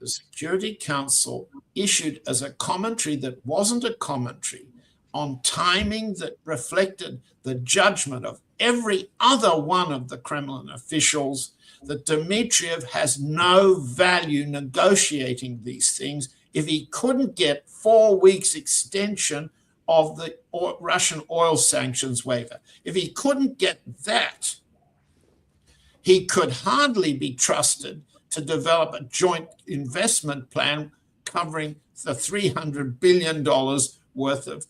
the Security Council issued as a commentary that wasn't a commentary, on timing that reflected the judgment of every other one of the Kremlin officials, that Dmitriev has no value negotiating these things if he couldn't get 4 weeks extension of the Russian oil sanctions waiver. If he couldn't get that, he could hardly be trusted to develop a joint investment plan covering the $300 billion worth of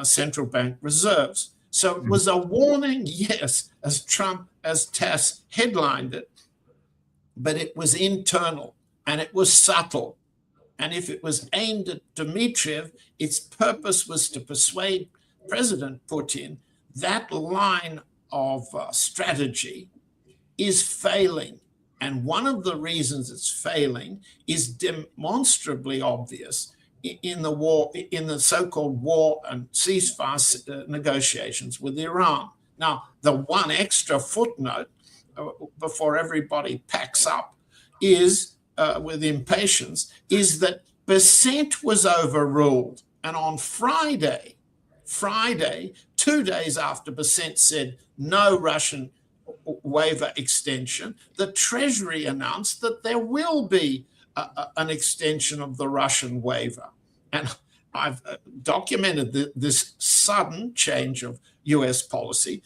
central bank reserves. So it was a warning, yes, as TASS headlined it, but it was internal and it was subtle. And if it was aimed at Dmitriev, its purpose was to persuade President Putin that line of strategy is failing. And one of the reasons it's failing is demonstrably obvious in the war, in the so-called war and ceasefire negotiations with Iran. Now, the one extra footnote before everybody packs up is, with impatience, is that Bessent was overruled. And on Friday, 2 days after Bessent said no Russian waiver extension, the Treasury announced that there will be an extension of the Russian waiver. And I've documented this sudden change of US policy.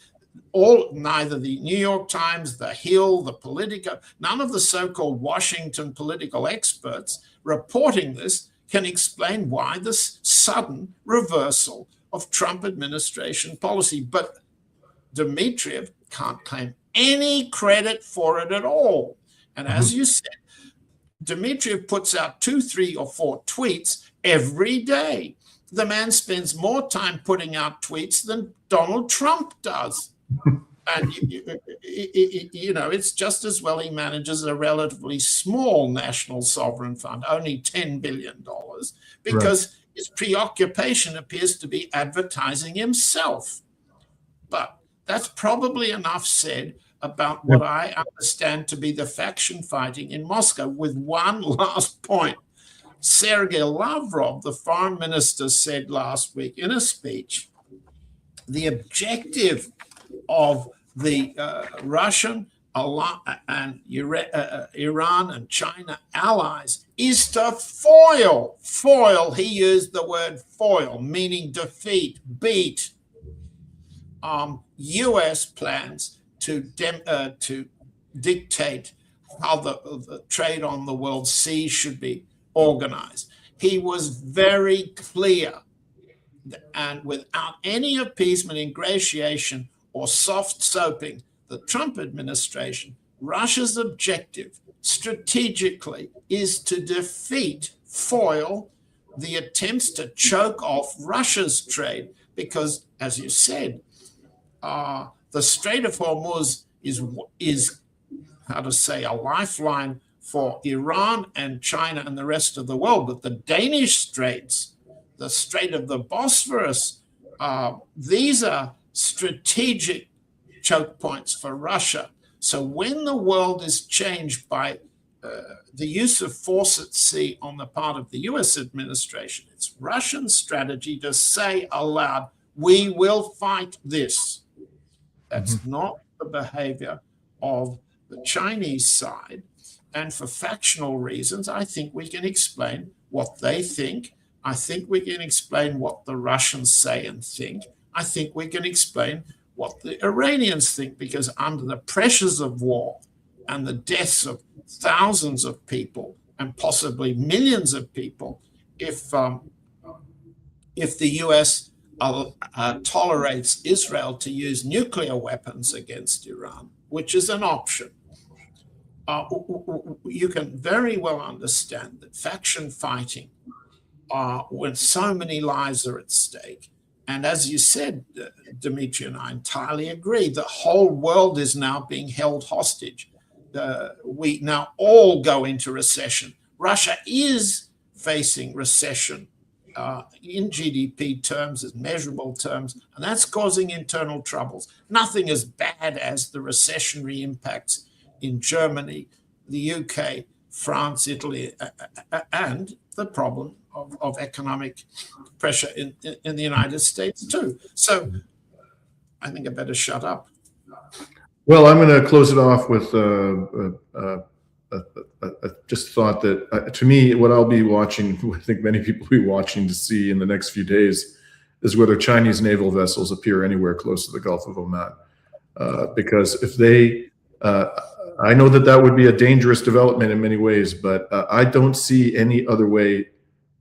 Neither the New York Times, the Hill, the Politico, none of the so-called Washington political experts reporting this can explain why this sudden reversal of Trump administration policy. But Dmitriev can't claim any credit for it at all. And as you said, Dmitriev puts out 2, 3, or 4 tweets every day. The man spends more time putting out tweets than Donald Trump does. And, you know, it's just as well he manages a relatively small national sovereign fund, only $10 billion, because his preoccupation appears to be advertising himself. But that's probably enough said about what I understand to be the faction fighting in Moscow, with one last point. Sergei Lavrov, the foreign minister, said last week in a speech, the objective of the Russian and Iran and China allies is to foil, he used the word foil, meaning defeat, beat, U.S. plans to dictate how the trade on the world seas should be organized. He was very clear, and without any appeasement, ingratiation, or soft soaping, the Trump administration, Russia's objective strategically is to defeat, foil the attempts to choke off Russia's trade, because, as you said, the Strait of Hormuz is how to say, a lifeline for Iran and China and the rest of the world. But the Danish Straits, the Strait of the Bosphorus, these are strategic choke points for Russia. So when the world is changed by the use of force at sea on the part of the US administration, it's Russian strategy to say aloud, We will fight this. That's not the behavior of the Chinese side. And for factional reasons, I think we can explain what they think. I think we can explain what the Russians say and think. I think we can explain what the Iranians think, because under the pressures of war and the deaths of thousands of people and possibly millions of people, if the US tolerates Israel to use nuclear weapons against Iran, which is an option, you can very well understand that faction fighting, when so many lives are at stake. And as you said, Dimitri, and I entirely agree, the whole world is now being held hostage. We now all go into recession. Russia is facing recession in GDP terms, in measurable terms, and that's causing internal troubles. Nothing as bad as the recessionary impacts in Germany, the UK, France, Italy, and the problem of economic pressure in the United States too. So I think I better shut up. Well, I'm going to close it off with just thought that to me, what I'll be watching, I think many people will be watching to see in the next few days, is whether Chinese naval vessels appear anywhere close to the Gulf of Oman. Because if they, I know that would be a dangerous development in many ways, but I don't see any other way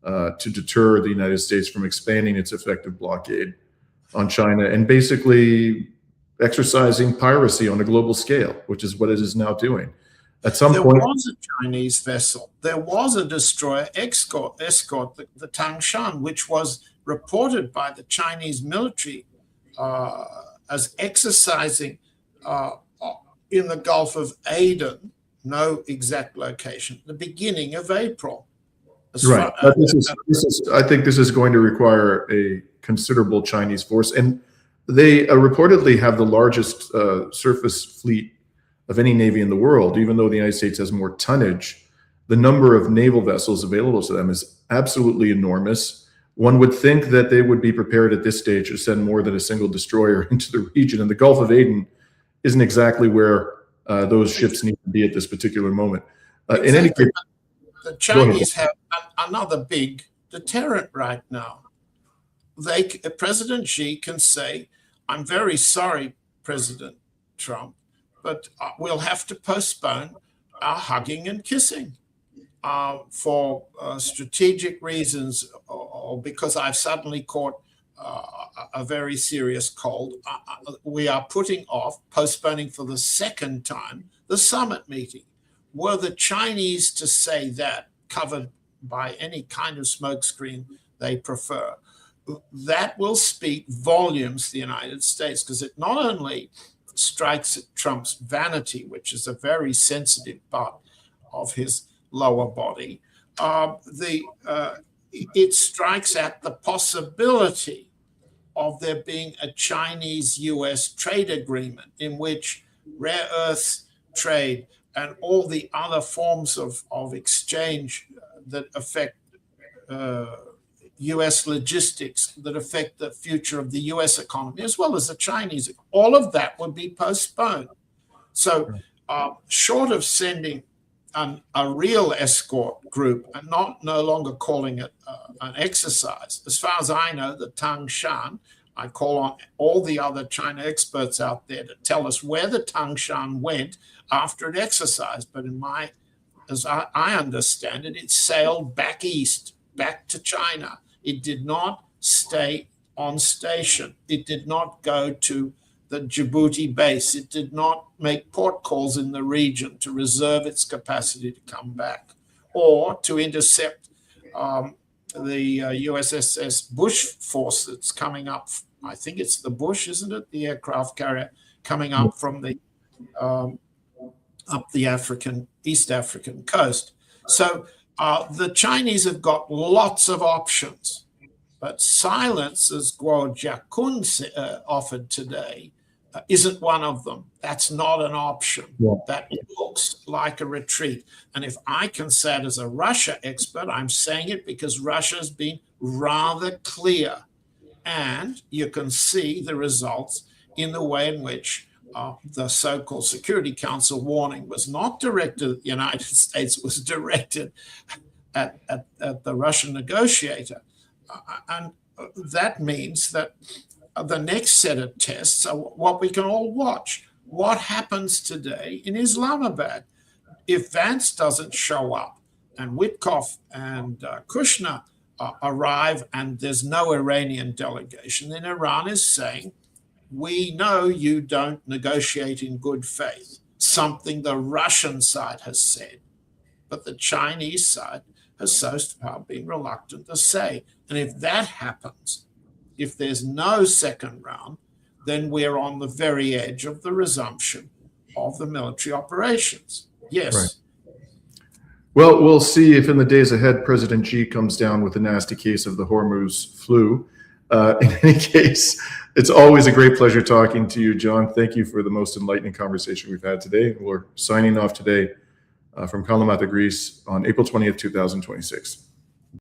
to deter the United States from expanding its effective blockade on China and basically exercising piracy on a global scale, which is what it is now doing. At some point, there was a Chinese vessel. There was a destroyer escort, the Tangshan, which was reported by the Chinese military as exercising in the Gulf of Aden, no exact location, the beginning of April. Right. I think this is going to require a considerable Chinese force. And they reportedly have the largest surface fleet of any navy in the world. Even though the United States has more tonnage, the number of naval vessels available to them is absolutely enormous. One would think that they would be prepared at this stage to send more than a single destroyer into the region. And the Gulf of Aden isn't exactly where those ships need to be at this particular moment. Exactly. In any case, the Chinese have another big deterrent right now. President Xi can say, "I'm very sorry, President Trump, but we'll have to postpone our hugging and kissing for strategic reasons, or because I've suddenly caught a very serious cold. We are postponing for the second time the summit meeting." Were the Chinese to say that, covered by any kind of smokescreen they prefer, that will speak volumes to the United States, because it not only strikes at Trump's vanity, which is a very sensitive part of his lower body, it strikes at the possibility of there being a Chinese-US trade agreement in which rare earths trade and all the other forms of exchange that affect U.S. logistics, that affect the future of the U.S. economy, as well as the Chinese, all of that would be postponed. So short of sending a real escort group and no longer calling it an exercise, as far as I know, the Tangshan, I call on all the other China experts out there to tell us where the Tangshan went after it exercised. But as I understand it, it sailed back east, back to China. It did not stay on station. It did not go to the Djibouti base. It did not make port calls in the region to reserve its capacity to come back or to intercept the USS Bush force that's coming up. I think it's the Bush, isn't it? The aircraft carrier coming up from the up the East African coast. So the Chinese have got lots of options, but silence, as Guo Jiakun offered today, isn't one of them. That's not an option. Yeah. That looks like a retreat. And if I can say it as a Russia expert, I'm saying it because Russia's been rather clear. And you can see the results in the way in which the so-called Security Council warning was not directed at the United States, it was directed at the Russian negotiator. And that means that the next set of tests are what we can all watch. What happens today in Islamabad? If Vance doesn't show up and Witkoff and Kushner arrive and there's no Iranian delegation, then Iran is saying, we know you don't negotiate in good faith, something the Russian side has said, but the Chinese side has so far been reluctant to say. And if that happens, if there's no second round, then we're on the very edge of the resumption of the military operations. Yes. Right. Well, we'll see if in the days ahead President Xi comes down with a nasty case of the Hormuz flu. In any case, it's always a great pleasure talking to you, John. Thank you for the most enlightening conversation we've had today. We're signing off today from Kalamata, Greece on April 20th, 2026.